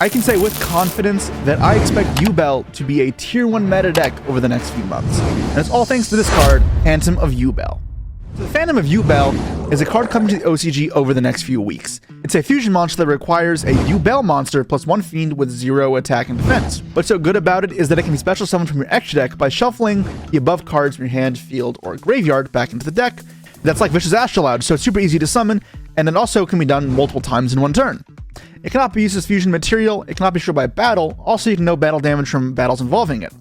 I can say with confidence that I expect Yubel to be a tier 1 meta deck over the next few months. And it's all thanks to this card, Phantom of Yubel. So the Phantom of Yubel is a card coming to the OCG over the next few weeks. It's a fusion monster that requires a Yubel monster plus 1 fiend with 0 attack and defense. What's so good about it is that it can be special summoned from your extra deck by shuffling the above cards from your hand, field, or graveyard back into the deck. That's like Vicious Astrolabe, so it's super easy to summon, and it also can be done multiple times in one turn. It cannot be used as fusion material, it cannot be destroyed by battle, also you can know battle damage from battles involving it.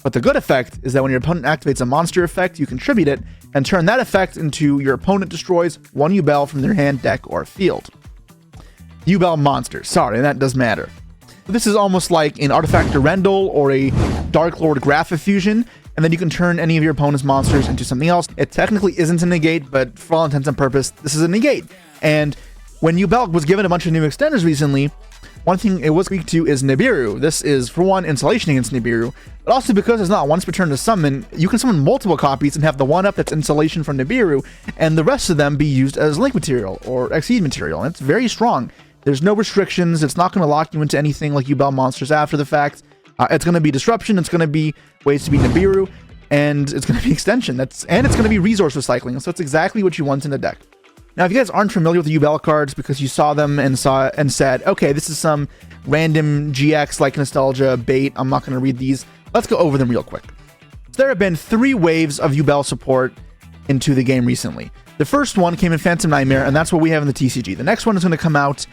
But the good effect is that when your opponent activates a monster effect, you contribute it, and turn that effect into your opponent destroys 1 Yubel from their hand, deck, or field. Yubel monster, sorry, that does matter. This is almost like an Artifact Durendal or a Dark Lord Grapha fusion, and then you can turn any of your opponent's monsters into something else. It technically isn't a negate, but for all intents and purposes, this is a negate. And when Yubel was given a bunch of new extenders recently, one thing it was weak to is Nibiru. This is, for one, insulation against Nibiru, but also because it's not once per turn to summon, you can summon multiple copies and have the one up that's insulation from Nibiru, and the rest of them be used as link material or exceed material, and it's very strong. There's no restrictions, it's not going to lock you into anything like Yubel monsters after the fact. It's going to be disruption, it's going to be ways to be Nibiru, and it's going to be extension. And it's going to be resource recycling, so it's exactly what you want in a deck. Now, if you guys aren't familiar with the Yubel cards because you saw them and said, okay, this is some random GX like nostalgia bait, I'm not going to read these, let's go over them real quick. So there have been 3 waves of Yubel support into the game recently. The first one came in Phantom Nightmare, and that's what we have in the TCG. The next one is going to come out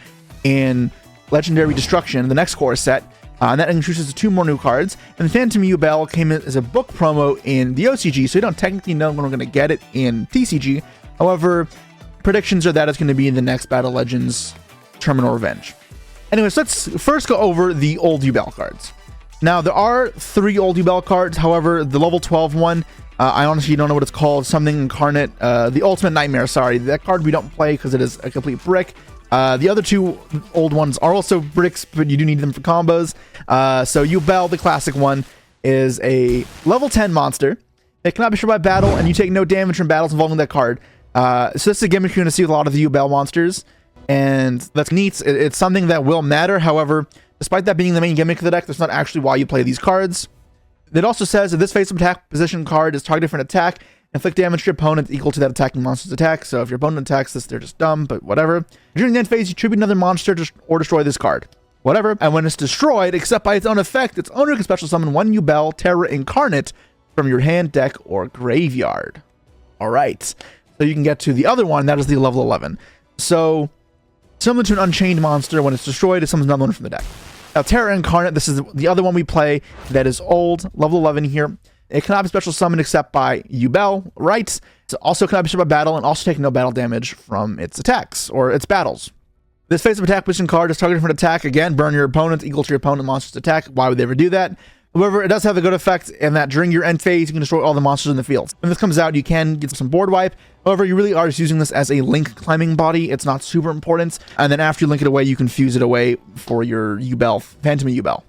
in Legendary Destruction, the next core set, and that introduces 2 more new cards. And Phantom Yubel came in as a book promo in the OCG, so you don't technically know when we're going to get it in TCG. However, predictions are that it's going to be in the next Battle Legends Terminal Revenge. Anyways, let's first go over the old Yubel cards. Now, there are 3 old Yubel cards. However, the level 12 one, I honestly don't know what it's called. Something Incarnate. The Ultimate Nightmare, sorry. That card we don't play because it is a complete brick. The other 2 old ones are also bricks, but you do need them for combos. So Yubel, the classic one, is a level 10 monster. It cannot be destroyed by battle, and you take no damage from battles involving that card. So this is a gimmick you're going to see with a lot of the Yubel monsters, and that's neat. It's something that will matter. However, despite that being the main gimmick of the deck, that's not actually why you play these cards. It also says that this face-up attack position card is targeted for an attack, inflict damage to your opponent equal to that attacking monster's attack. So if your opponent attacks this, they're just dumb, but whatever. During the end phase, you tribute another monster or destroy this card. Whatever. And when it's destroyed, except by its own effect, its owner can special summon 1 Yubel Terror Incarnate from your hand, deck, or graveyard. Alright. So you can get to the other one, that is the level 11. So, similar to an Unchained monster, when it's destroyed, it summons another one from the deck. Now, Terra Incarnate, this is the other one we play that is old, level 11 here. It cannot be special summoned except by Yubel, right? It also cannot be destroyed by battle and also take no battle damage from its attacks or its battles. This face-up attack position card is targeted for an attack. Again, burn your opponent equal to your opponent monster's attack. Why would they ever do that? However, it does have a good effect in that during your end phase, you can destroy all the monsters in the field. When this comes out, you can get some board wipe. However, you really are just using this as a link climbing body. It's not super important. And then after you link it away, you can fuse it away for your Yubel, Phantom Yubel.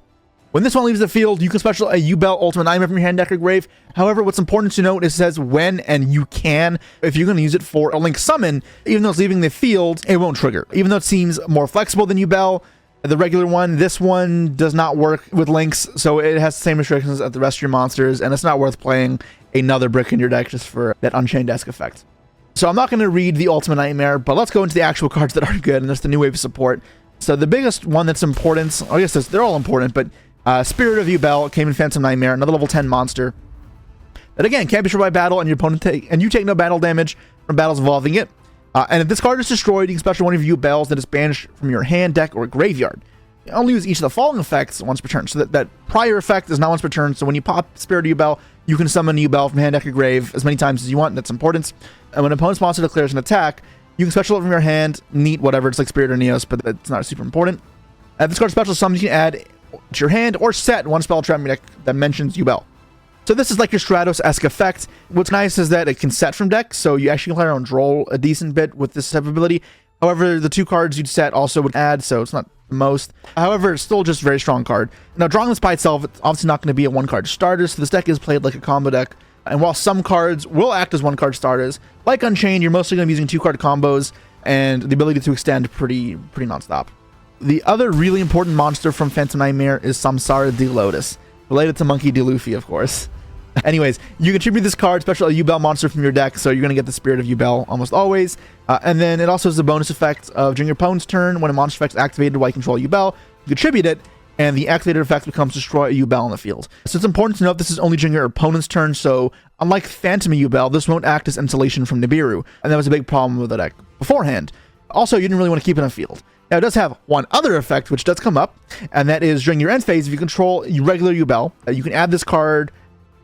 When this one leaves the field, you can special a Yubel Ultimate Nightmare from your hand, deck, or grave. However, what's important to note is it says when and you can. If you're going to use it for a link summon, even though it's leaving the field, it won't trigger. Even though it seems more flexible than Yubel, the regular one, this one does not work with links, so it has the same restrictions as the rest of your monsters, and it's not worth playing another brick in your deck just for that Unchained-esque effect. So I'm not going to read the Ultimate Nightmare, but let's go into the actual cards that are good, and that's the new wave of support. So the biggest one that's important, I guess they're all important, but Spirit of Yubel came in Phantom Nightmare, another level 10 monster. That again, can't be destroyed by battle, and your opponent you take no battle damage from battles involving it. And if this card is destroyed, you can special 1 of your Yubels that is banished from your hand, deck, or graveyard. You only use each of the following effects once per turn. So that prior effect is not once per turn. So when you pop Spirit of Yubel, you can summon a Yubel from hand, deck, or grave as many times as you want. That's important. And when an opponent's monster declares an attack, you can special it from your hand, neat, whatever. It's like Spirit or Neos, but it's not super important. If this card special summons, you can add to your hand or set 1 spell trap in your deck that mentions Yubel. So this is like your Stratos-esque effect. What's nice is that it can set from deck, so you actually can play around roll a decent bit with this type of ability. However, the 2 cards you'd set also would add, so it's not the most. However, it's still just a very strong card. Now, drawing this by itself, it's obviously not going to be a 1-card starter, so this deck is played like a combo deck. And while some cards will act as 1-card starters, like Unchained, you're mostly going to be using 2-card combos and the ability to extend pretty nonstop. The other really important monster from Phantom Nightmare is Samsara D. Lotus, related to Monkey D. Luffy, of course. Anyways, you can tribute this card, especially a Yubel monster from your deck, so you're going to get the Spirit of Yubel almost always. And then it also has the bonus effect of during your opponent's turn, when a monster effect is activated while you control Yubel, you can tribute it, and the activated effect becomes destroy a Yubel on the field. So it's important to note this is only during your opponent's turn, so unlike Phantom Yubel, this won't act as insulation from Nibiru, and that was a big problem with the deck beforehand. Also, you didn't really want to keep it on the field. Now, it does have one other effect, which does come up, and that is during your end phase, if you control regular Yubel, you can add this card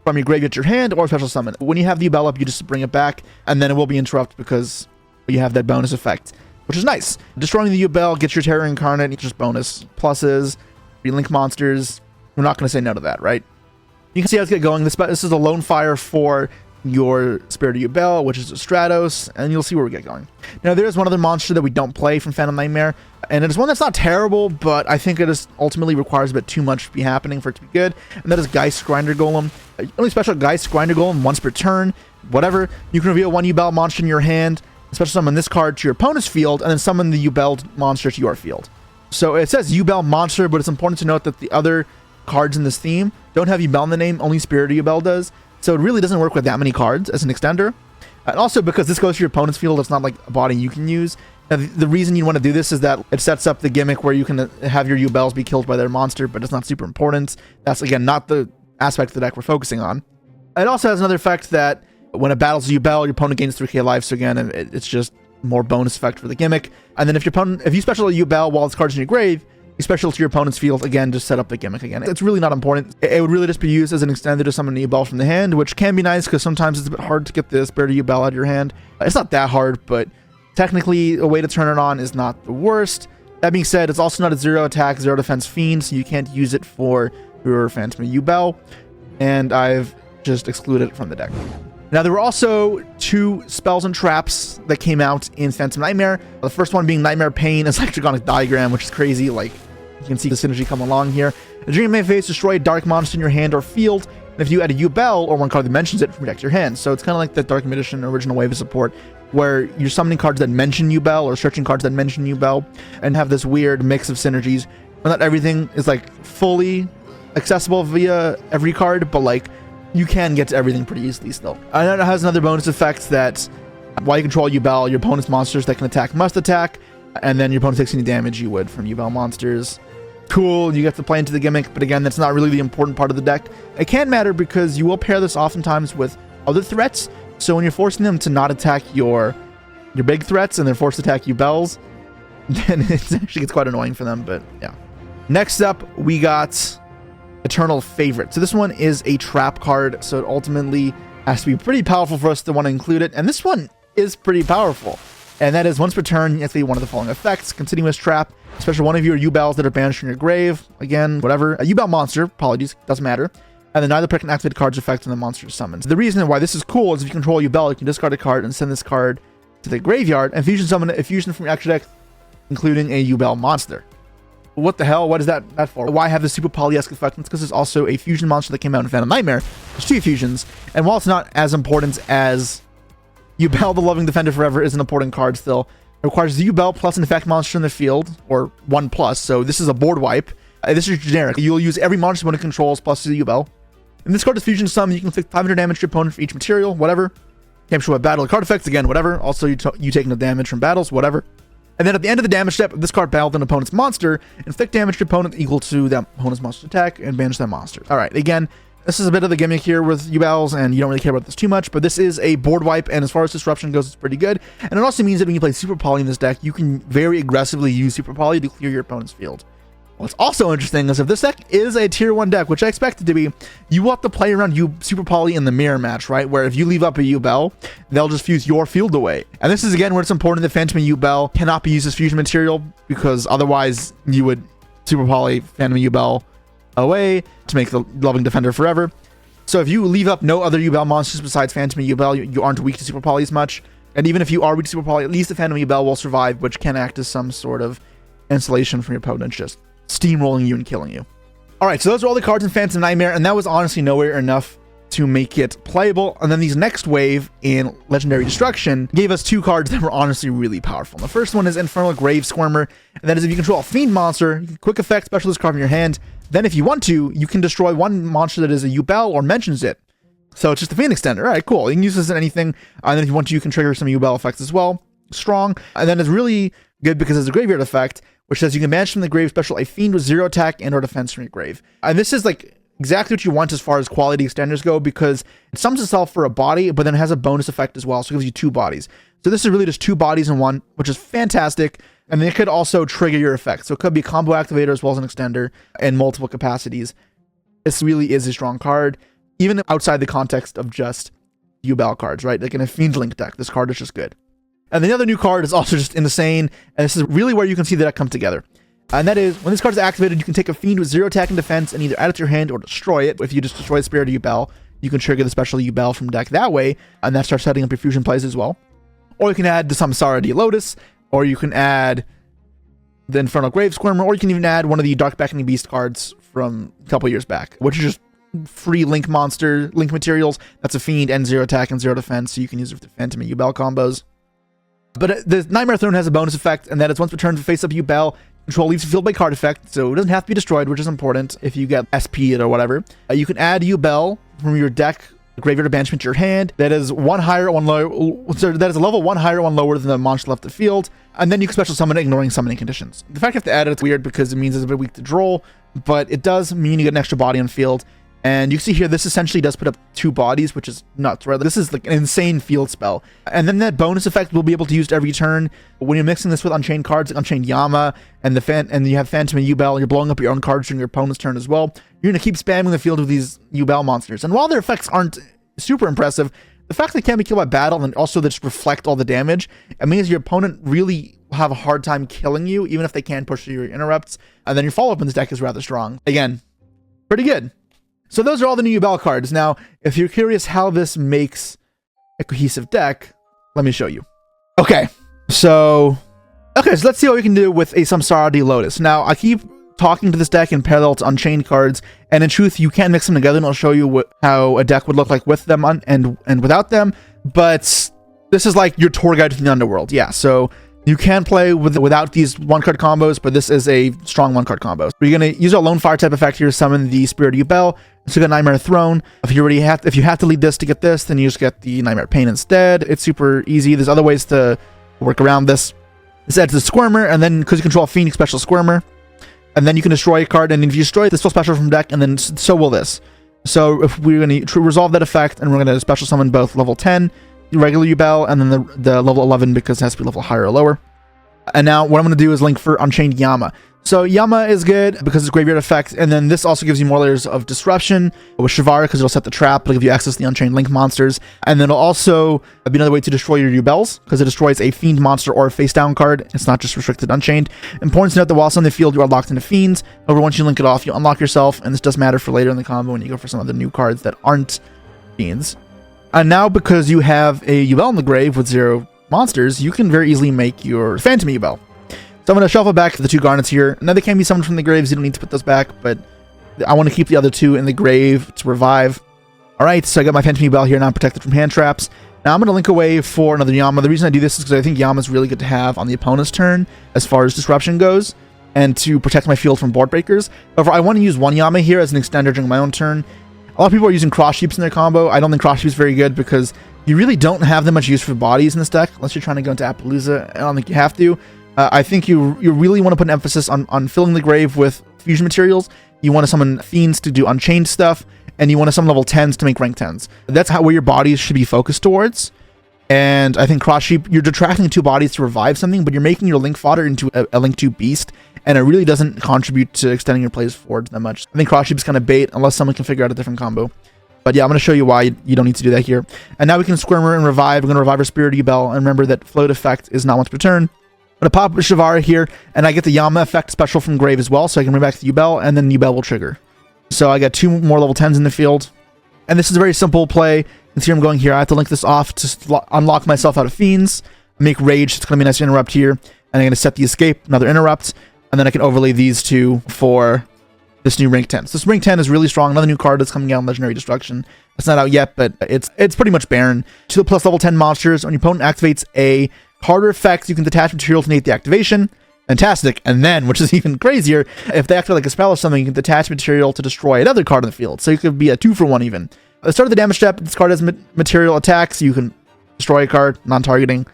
from your graveyard to your hand or special summon. When you have the Yubel up, you just bring it back, and then it will be interrupted because you have that bonus effect, which is nice. Destroying the Yubel gets your Terror Incarnate, just bonus pluses, relink monsters. We're not going to say no to that, right? You can see how it's get going. This is a lone fire for your Spirit of Yubel, which is a Stratos, and you'll see where we get going. Now, there is one other monster that we don't play from Phantom Nightmare, and it is one that's not terrible, but I think it is ultimately requires a bit too much to be happening for it to be good, and that is Geist Grinder Golem. Only special Geist Grinder Golem once per turn, whatever. You can reveal one Yubel monster in your hand, special summon this card to your opponent's field, and then summon the Yubel monster to your field. So it says Yubel monster, but it's important to note that the other cards in this theme don't have Yubel in the name, only Spirit of Yubel does. So it really doesn't work with that many cards as an extender. And also because this goes to your opponent's field, it's not like a body you can use. Now, the reason you want to do this is that it sets up the gimmick where you can have your Yubels be killed by their monster, but it's not super important. That's, again, not the aspect of the deck we're focusing on. It also has another effect that when it battles Yubel, your opponent gains 3k life, so again, it's just more bonus effect for the gimmick. And then if you special a Yubel while this card's in your grave, you special to your opponent's field, again, just set up the gimmick again. It's really not important. It would really just be used as an extender to summon a Yubel from the hand, which can be nice because sometimes it's a bit hard to get the Spirit of Yubel out of your hand. It's not that hard, but technically a way to turn it on is not the worst. That being said, it's also not a 0 attack, 0 defense fiend, so you can't use it for your Phantom Yubel, and I've just excluded it from the deck. Now, there were also 2 spells and traps that came out in Phantom Nightmare. The first one being Nightmare Pain as Hexagonic Diagram, which is crazy. Like, you can see the synergy come along here. During your main phase, destroy a dark monster in your hand or field, and if you add a Yubel or one card that mentions it, protect your hand. So it's kind of like the Dark Magician original wave of support, where you're summoning cards that mention Yubel or searching cards that mention Yubel, and have this weird mix of synergies. Where not everything is like fully accessible via every card, but like you can get to everything pretty easily still. And it has another bonus effect that while you control Yubel, your opponent's monsters that can attack must attack, and then your opponent takes any damage you would from Yubel monsters. Cool, you get to play into the gimmick, but again, that's not really the important part of the deck. It can matter because you will pair this oftentimes with other threats, so when you're forcing them to not attack your big threats and they're forced to attack Yubels, then it actually gets quite annoying for them, but yeah. Next up, we got Eternal Favorite. So this one is a trap card, so it ultimately has to be pretty powerful for us to want to include it, and this one is pretty powerful. And that is once per turn, you activate one of the following effects: Continuous Trap, especially one of your Yubels that are banished from your grave, again, whatever, a Yubel monster, apologies, doesn't matter, and then neither player can activate card's effect when the monster is summoned. The reason why this is cool is if you control Yubel, you can discard a card and send this card to the graveyard and fusion summon a fusion from your extra deck, including a Yubel monster. What the hell? What is that for? Why have this super poly-esque effect? It's because there's also a fusion monster that came out in Phantom Nightmare. There's 2 fusions, and while it's not as important as Yubel the Loving Defender Forever is an important card still, it requires the Yubel plus an effect monster in the field, or 1+, so this is a board wipe. This is generic. You'll use every monster opponent controls plus the Yubel. And this card is fusion summon. You can inflict 500 damage to your opponent for each material, whatever. Can't show a battle card effects, again, whatever. Also, you taking the damage from battles, whatever. And then at the end of the damage step, if this card battled an opponent's monster, inflict damage to your opponent equal to that opponent's monster attack and banish that monster. Alright, again, this is a bit of the gimmick here with Yubels, and you don't really care about this too much, but this is a board wipe, and as far as disruption goes, it's pretty good. And it also means that when you play Super Poly in this deck, you can very aggressively use Super Poly to clear your opponent's field. What's also interesting is if this deck is a tier 1 deck, which I expect it to be, you will have to play around Super Poly in the mirror match, right? Where if you leave up a Yubel, they'll just fuse your field away. And this is again where it's important that Phantom Yubel cannot be used as fusion material, because otherwise you would Super Poly Phantom Yubel away to make the Loving Defender Forever. So if you leave up no other Yubel monsters besides Phantom Yubel, you aren't weak to Super Poly as much. And even if you are weak to Super Poly, at least the Phantom Yubel will survive, which can act as some sort of insulation from your opponent, just steamrolling you and killing you. Alright, so those are all the cards in Phantom Nightmare, and that was honestly nowhere enough to make it playable. And then these next wave in Legendary Destruction gave us 2 cards that were honestly really powerful. And the first one is Infernal Grave Squirmer, and that is if you control a fiend monster, you can quick effect special this card from your hand. Then if you want to, you can destroy one monster that is a Yubel or mentions it. So it's just a fiend extender. All right, cool. You can use this in anything. And then if you want to, you can trigger some Yubel effects as well. Strong. And then it's really good because it's a graveyard effect, which says you can banish from the grave special a fiend with 0 attack and or defense from your grave. And this is like exactly what you want as far as quality extenders go, because it sums itself for a body, but then it has a bonus effect as well. So it gives you 2 bodies. So this is really just 2 bodies in one, which is fantastic. And then it could also trigger your effect. So it could be a combo activator as well as an extender in multiple capacities. This really is a strong card, even outside the context of just Yubel cards, right? Like in a Fiend Link deck, this card is just good. And the other new card is also just insane. And this is really where you can see the deck come together. And that is, when this card is activated, you can take a Fiend with 0 attack and defense and either add it to your hand or destroy it. If you just destroy the Spirit of Yubel, you can trigger the special Yubel from deck that way, and that starts setting up your fusion plays as well. Or you can add the Samsara D Lotus, or you can add the Infernal Grave Squirmer, or you can even add one of the Dark Beckoning Beast cards from a couple years back, which is just free Link monster, Link materials. That's a Fiend and 0 attack and 0 defense, so you can use it with the Phantom and Yubel combos. But the Nightmare Throne has a bonus effect, and that is once per turn to face up Yubel, control leaves the field by card effect, so it doesn't have to be destroyed, which is important if you get SP'd or whatever. You can add Yubel from your deck, graveyard or banishment to your hand. That is 1 higher, 1 lower. So that is a level 1 higher, 1 lower than the monster left the field. And then you can special summon it, ignoring summoning conditions. The fact you have to add it's weird because it means it's a bit weak to draw, but it does mean you get an extra body on field. And you can see here, this essentially does put up 2 bodies, which is nuts, right? This is like an insane field spell. And then that bonus effect will be able to use every turn. When you're mixing this with Unchained cards, like Unchained Yama, and you have Phantom and Yubel, and you're blowing up your own cards during your opponent's turn as well, you're going to keep spamming the field with these Yubel monsters. And while their effects aren't super impressive, the fact they can't be killed by battle, and also they just reflect all the damage, it means your opponent really will have a hard time killing you, even if they can push through your interrupts. And then your follow-up in this deck is rather strong. Again, pretty good. So those are all the new Yubel cards. Now, if you're curious how this makes a cohesive deck, let me show you. Okay, so let's see what we can do with a Samsara D Lotus. Now, I keep talking to this deck in parallel to Unchained cards, and in truth, you can mix them together, and I'll show you how a deck would look like with them and without them. But this is like your tour guide to the underworld. Yeah, so you can play without these 1-card combos, but this is a strong 1-card combo. You're going to use a Lone Fire type effect here to summon the Spirit of Yubel. So you got Nightmare Throne. If you have to lead this to get this, then you just get the Nightmare Pain instead. It's super easy. There's other ways to work around this. This adds the Squirmer, and then because you control a Phoenix special Squirmer, and then you can destroy a card, and if you destroy it, this will special from deck, and then so will this. So if we're going to resolve that effect, and we're going to special summon both level 10, regular Yubel, and then the level 11 because it has to be level higher or lower. And now what I'm going to do is link for Unchained Yama. So Yama is good because it's graveyard effect, and then this also gives you more layers of disruption with Shivara because it'll set the trap, it'll give you access to the Unchained Link monsters, and then it'll also be another way to destroy your Yubels because it destroys a Fiend monster or a face down card. It's not just restricted Unchained. Important to note that while on the field you are locked into Fiends. However, once you link it off, you unlock yourself, and this does matter for later in the combo when you go for some of the new cards that aren't Fiends. And now because you have a Yubel in the grave with 0 monsters, you can very easily make your Phantom Yubel. So I'm going to shuffle back the 2 Garnets here. Now they can be summoned from the graves, you don't need to put those back, but I want to keep the other 2 in the grave to revive. Alright, so I got my Phantom Yubel here, now I'm protected from hand traps. Now I'm going to link away for another Yama. The reason I do this is because I think Yama is really good to have on the opponent's turn as far as disruption goes, and to protect my field from board breakers. However, I want to use 1 Yama here as an extender during my own turn. A lot of people are using Cross Sheeps in their combo. I don't think Cross Sheeps is very good because you really don't have that much use for bodies in this deck, unless you're trying to go into Appaloosa. I don't think you have to. I think you really want to put an emphasis on filling the grave with fusion materials. You want to summon Fiends to do Unchained stuff, and you want to summon level 10s to make rank 10s. That's where your bodies should be focused towards. And I think Cross Sheep, you're detracting 2 bodies to revive something, but you're making your Link fodder into a Link 2 beast, and it really doesn't contribute to extending your plays forward that much. I think Cross Sheep is kind of bait unless someone can figure out a different combo. But yeah, I'm going to show you why you don't need to do that here. And now we can Squirmer and revive. We're going to revive our Spirit of Yubel, and remember that float effect is not once per turn. I'm going to pop up Shivara here, and I get the Yama effect special from grave as well, so I can bring back the Yubel, and then Yubel will trigger. So I got 2 more level 10s in the field. And this is a very simple play. You can see I'm going here. I have to link this off to unlock myself out of Fiends, make Rage. It's going to be a nice interrupt here. And I'm going to set the Escape, another interrupt. And then I can overlay these 2 for this new rank 10. So this rank 10 is really strong. Another new card that's coming out in Legendary Destruction. It's not out yet, but it's pretty much barren. 2 plus level 10 monsters. When your opponent activates a card or effect, you can detach material to negate the activation. Fantastic. And then, which is even crazier, if they activate like a spell or something, you can detach material to destroy another card in the field. So you could be a 2-for-1 even. At the start of the damage step, this card has material attacks. You can destroy a card, non-targeting.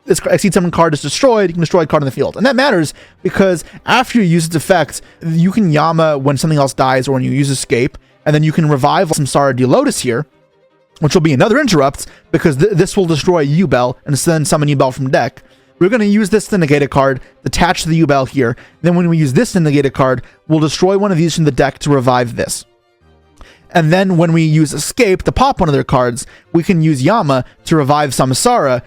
This exceed summon card is destroyed, you can destroy a card in the field. And that matters because after you use its effect, you can Yama when something else dies or when you use Escape, and then you can revive Samsara de Lotus here, which will be another interrupt because this will destroy Yubel and then summon Yubel from deck. We're going to use this to negate a card, attach to the Yubel here. Then when we use this to negate a card, we'll destroy one of these from the deck to revive this. And then when we use Escape to pop one of their cards, we can use Yama to revive Samsara.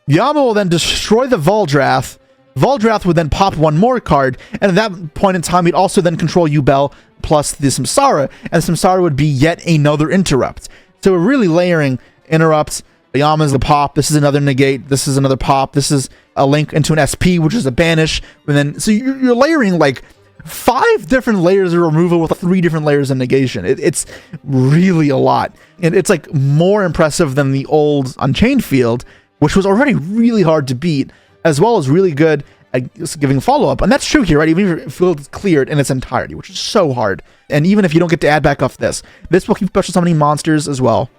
Yama will then destroy the Voldrath. Voldrath would then pop one more card, and at that point in time, we'd also then control Yubel plus the Samsara, and Samsara would be yet another interrupt. So we're really layering interrupts. Yama's the pop, this is another negate, this is another pop, this is a link into an SP, which is a banish, and then, so you're layering like 5 different layers of removal with 3 different layers of negation. It's really a lot. And it's like more impressive than the old Unchained field, which was already really hard to beat, as well as really good at giving follow-up. And that's true here, right? Even if your field is cleared in its entirety, which is so hard. And even if you don't get to add back off this will keep special summoning monsters as well.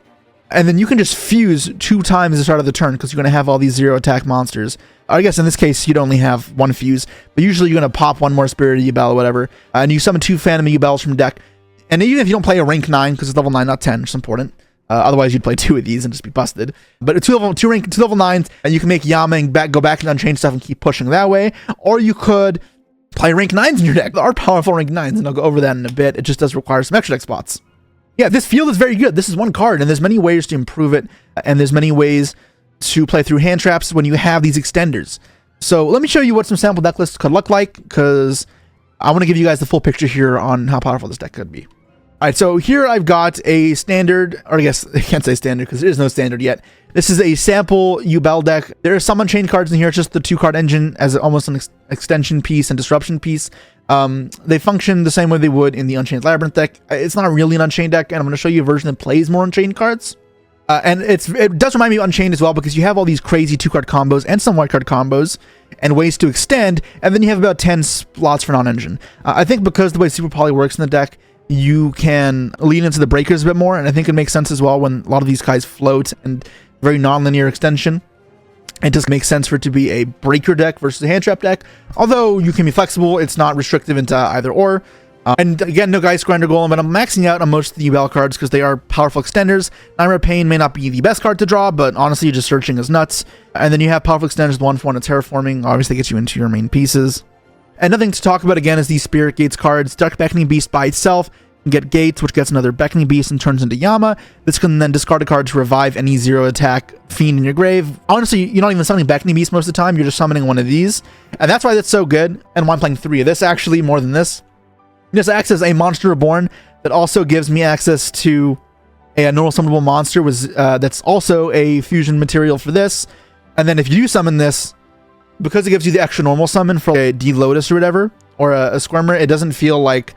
And then you can just fuse 2 times at the start of the turn because you're going to have all these 0-attack monsters. I guess in this case, you'd only have 1 fuse, but usually you're going to pop 1 more Spirit Yubel or whatever, and you summon 2 Phantom Yubels from deck. And even if you don't play a rank 9, because it's level 9, not 10, which is important, otherwise you'd play 2 of these and just be busted. But two level 9s, and you can make Yama and go back to Unchained stuff and keep pushing that way. Or you could play rank 9s in your deck. There are powerful rank 9s, and I'll go over that in a bit. It just does require some extra deck spots. Yeah, this field is very good. This is 1 card, and there's many ways to improve it, and there's many ways to play through hand traps when you have these extenders. So let me show you what some sample deck lists could look like, because I want to give you guys the full picture here on how powerful this deck could be. All right, so here I've got a standard, or I guess I can't say standard because there is no standard yet. This is a sample Yubel deck. There are some Unchained cards in here. It's just the 2-card engine as almost an extension piece and disruption piece. They function the same way they would in the Unchained Labyrinth deck. It's not really an Unchained deck, and I'm going to show you a version that plays more Unchained cards. And it does remind me of Unchained as well, because you have all these crazy 2-card combos and some white card combos and ways to extend, and then you have about 10 slots for non-engine. I think because the way Super Poly works in the deck, you can lean into the breakers a bit more, and I think it makes sense as well when a lot of these guys float and very non-linear extension. It just makes sense for it to be a breaker deck versus a hand trap deck, although you can be flexible. It's not restrictive into either or. And again, no Geist Grinder Golem, but I'm maxing out on most of the Yubel cards because they are powerful extenders. Nightmare Pain may not be the best card to draw, but honestly, just searching is nuts. And then you have powerful extenders, the 1/1 and Terraforming, obviously gets you into your main pieces. And nothing to talk about again is these Spirit Gates cards. Dark Beckoning Beast by itself can get Gates, which gets another Beckoning Beast and turns into Yama. This can then discard a card to revive any 0-attack Fiend in your grave. Honestly, you're not even summoning Beckoning Beast most of the time, you're just summoning one of these. And that's why that's so good, and why I'm playing 3 of this actually, more than this. This acts as a Monster Reborn that also gives me access to a normal summonable monster that's also a fusion material for this. And then if you do summon this, because it gives you the extra normal summon for a D-Lotus or whatever, or a Squirmer, it doesn't feel like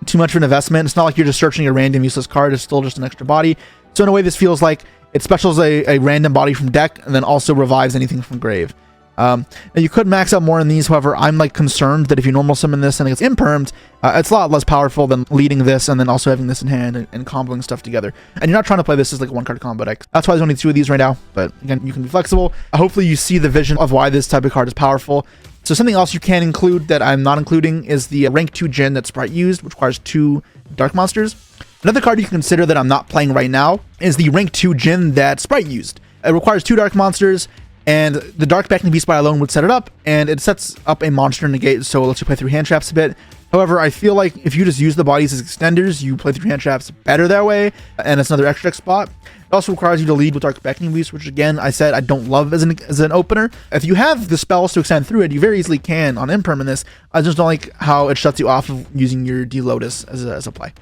too much of an investment. It's not like you're just searching a random useless card, it's still just an extra body. So in a way, this feels like it specials a random body from deck and then also revives anything from grave. Now you could max out more in these, however, I'm like concerned that if you normal summon this and it gets impermed, it's a lot less powerful than leading this and then also having this in hand and comboing stuff together. And you're not trying to play this as like a 1-card combo deck. That's why there's only 2 of these right now, but again, you can be flexible. Hopefully you see the vision of why this type of card is powerful. So something else you can include that I'm not including is the rank 2 Djinn that Sprite used, which requires 2 dark monsters. Another card you can consider that I'm not playing right now is the rank 2 Djinn that Sprite used. It requires 2 dark monsters, and the Dark Beckoning Beast by alone would set it up, and it sets up a monster negate, so it lets you play through hand traps a bit. However, I feel like if you just use the bodies as extenders, you play through hand traps better that way, and it's another extra deck spot. It also requires you to lead with Dark Beckoning Beast, which again, I said I don't love as an opener. If you have the spells to extend through it, you very easily can on Imperm in this. I just don't like how it shuts you off of using your D-Lotus as a play.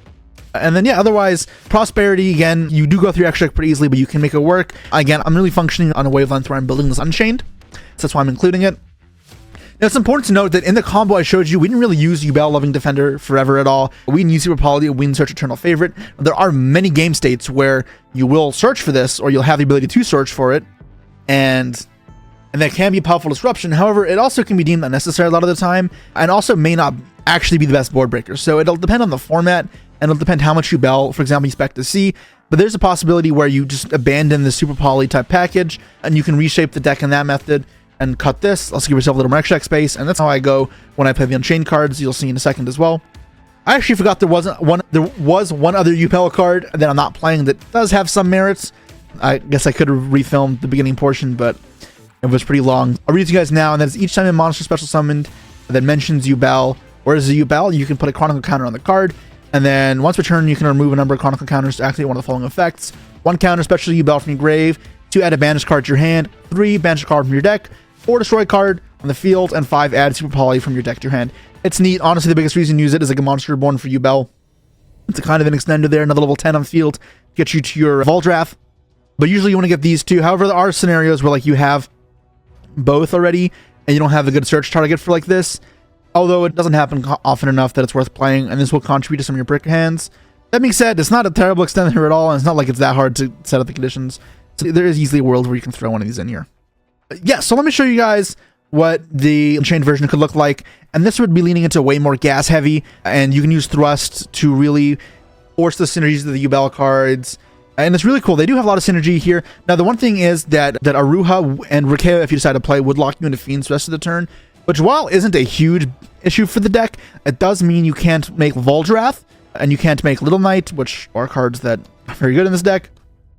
And then, yeah, otherwise, Prosperity, again, you do go through extra deck pretty easily, but you can make it work. Again, I'm really functioning on a wavelength where I'm building this Unchained, so that's why I'm including it. Now, it's important to note that in the combo I showed you, we didn't really use Yubel, Loving Defender, forever at all. We didn't use Super Poly, we didn't search Eternal Favorite. There are many game states where you will search for this, or you'll have the ability to search for it, and that can be a powerful disruption. However, it also can be deemed unnecessary a lot of the time, and also may not actually be the best board breaker. So it'll depend on the format, and it'll depend how much Yubel, for example, you expect to see. But there's a possibility where you just abandon the Super Poly type package, and you can reshape the deck in that method and cut this. Also give yourself a little more extra deck space, and that's how I go when I play the Unchained cards. You'll see in a second as well. I actually forgot there was one other Yubel card that I'm not playing that does have some merits. I guess I could have refilmed the beginning portion, but it was pretty long. I'll read it to you guys now, and that's each time a monster special summoned that mentions Yubel or is a Yubel, you can put a Chronicle counter on the card, and then once per turn, you can remove a number of Chronicle counters to activate one of the following effects. 1 counter special Yubel from your grave, 2 add a banished card to your hand, 3 banish a card from your deck, 4 destroy a card on the field, and 5 add Super Poly from your deck to your hand. It's neat. Honestly, the biggest reason to use it is like a monster born for Yubel. It's a kind of an extender there, another level 10 on field to get you to your Voldrath. But usually you want to get these two. However, there are scenarios where like you have both already and you don't have a good search target for like this, although it doesn't happen often enough that it's worth playing, and this will contribute to some of your brick hands. That being said, it's not a terrible extender at all, and it's not like it's that hard to set up the conditions. So there is easily a world where you can throw one of these in here. But yeah, so let me show you guys what the Unchained version could look like, and this would be leaning into way more gas heavy, and you can use thrust to really force the synergies of the Yubel cards. And it's really cool. They do have a lot of synergy here. Now, the one thing is that Aruha and Rikea, if you decide to play, would lock you into Fiends the rest of the turn, which, while isn't a huge issue for the deck, it does mean you can't make Voldrath, and you can't make Little Knight, which are cards that are very good in this deck.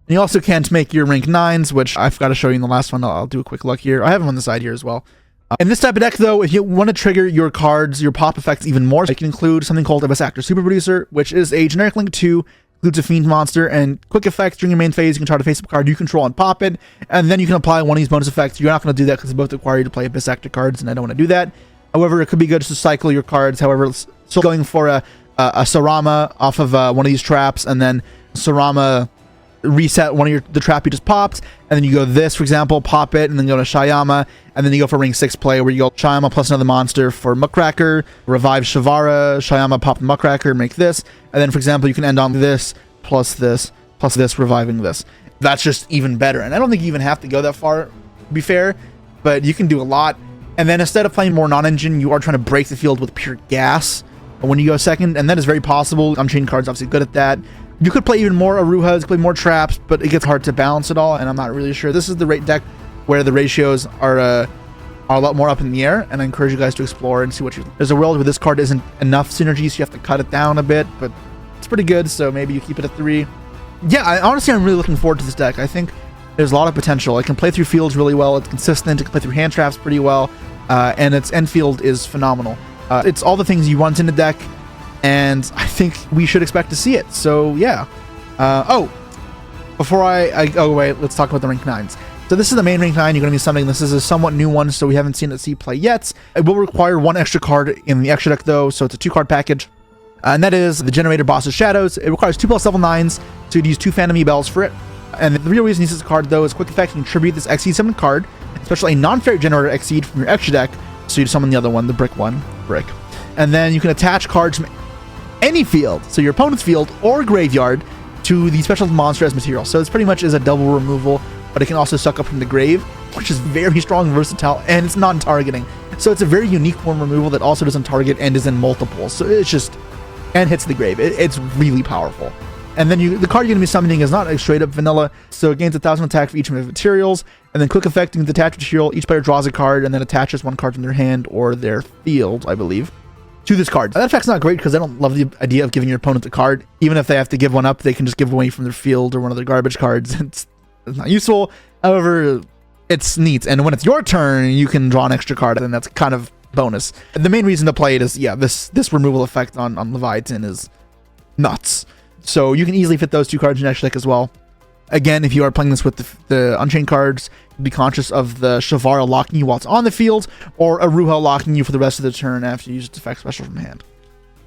And you also can't make your rank 9s, which I forgot to show you in the last one. I'll do a quick look here. I have them on the side here as well. In this type of deck, though, if you want to trigger your cards, your pop effects even more, you can include something called a Best Actor Super Producer, which is a generic link to includes a Fiend monster, and quick effects during your main phase. You can try to face up a card you control and pop it, and then you can apply one of these bonus effects. You're not going to do that because they both require you to play Best Actor cards, and I don't want to do that. However, it could be good just to cycle your cards. However, still going for a Sarama off of one of these traps, and then Sarama reset one of the trap you just popped, and then you go this, for example, pop it, and then go to Shyama, and then you go for ring 6 play, where you go Shyama plus another monster for Muckracker, revive Shavara, Shyama pop the Muckracker, make this, and then, for example, you can end on this, plus this, reviving this. That's just even better, and I don't think you even have to go that far, to be fair, but you can do a lot. And then instead of playing more non-engine, you are trying to break the field with pure gas when you go second, and that is very possible. Unchained cards obviously good at that. You could play even more Aruhas, play more traps, but it gets hard to balance it all, and I'm not really sure. This is the rate deck where the ratios are a lot more up in the air, and I encourage you guys to explore and see what you... There's a world where this card isn't enough synergy, so you have to cut it down a bit, but it's pretty good, so maybe you keep it at 3. Yeah, honestly, I'm really looking forward to this deck. I think there's a lot of potential. It can play through fields really well, it's consistent, it can play through hand traps pretty well, and its end field is phenomenal. It's all the things you want in the deck, and I think we should expect to see it. So yeah. Before I go away, let's talk about the rank 9s. So this is the main rank 9 you're going to be summoning. This is a somewhat new one, so we haven't seen it see play yet. It will require 1 extra card in the extra deck though, so it's a 2-card package. And that is the Generator Boss's Shadows. It requires 2+ level 9s, so you'd use 2 Phantom Yubels for it. And the real reason you use this card though is quick effect and tribute this Exceed summon card, especially a non-fairy generator Exceed from your extra deck, so you summon the other one, the brick one, and then you can attach cards from any field, so your opponent's field or graveyard, to the special monster as material. So this pretty much is a double removal, but it can also suck up from the grave, which is very strong and versatile, and it's non-targeting. So it's a very unique form of removal that also doesn't target and is in multiples. So it's just, and hits the grave. It's really powerful. And then the card you're going to be summoning is not a straight up vanilla, so it gains 1,000 attack for each of the materials, and then quick effecting the attached material, each player draws a card and then attaches 1 card from their hand or their field, I believe, to this card. That effect's not great because I don't love the idea of giving your opponent a card. Even if they have to give one up, they can just give away from their field or one of their garbage cards. It's not useful. However, it's neat. And when it's your turn, you can draw an extra card, and that's kind of bonus. And the main reason to play it is, yeah, this removal effect on Leviathan is nuts. So you can easily fit those 2 cards in your extra deck as well. Again, if you are playing this with the Unchained cards, be conscious of the Shavara locking you while it's on the field, or Aruha locking you for the rest of the turn after you use its effect special from hand.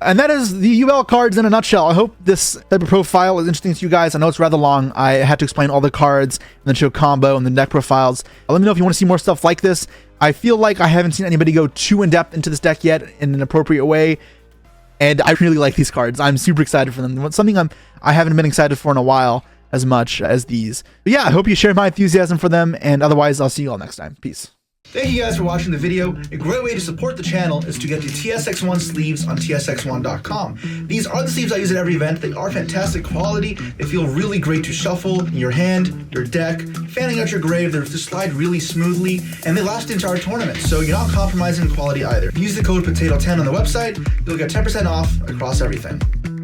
And that is the Yubel cards in a nutshell. I hope this type of profile is interesting to you guys. I know it's rather long. I had to explain all the cards and then show combo and the deck profiles. Let me know if you want to see more stuff like this. I feel like I haven't seen anybody go too in-depth into this deck yet in an appropriate way. And I really like these cards. I'm super excited for them. It's something I haven't been excited for in a while as much as these. But yeah, I hope you share my enthusiasm for them. And otherwise, I'll see you all next time. Peace. Thank you guys for watching the video. A great way to support the channel is to get your TSX1 sleeves on tsx1.com. These are the sleeves I use at every event. They are fantastic quality. They feel really great to shuffle in your hand, your deck, fanning out your grave. They just slide really smoothly, and they last the entire tournament, so you're not compromising quality either. Use the code POTATO10 on the website. You'll get 10% off across everything.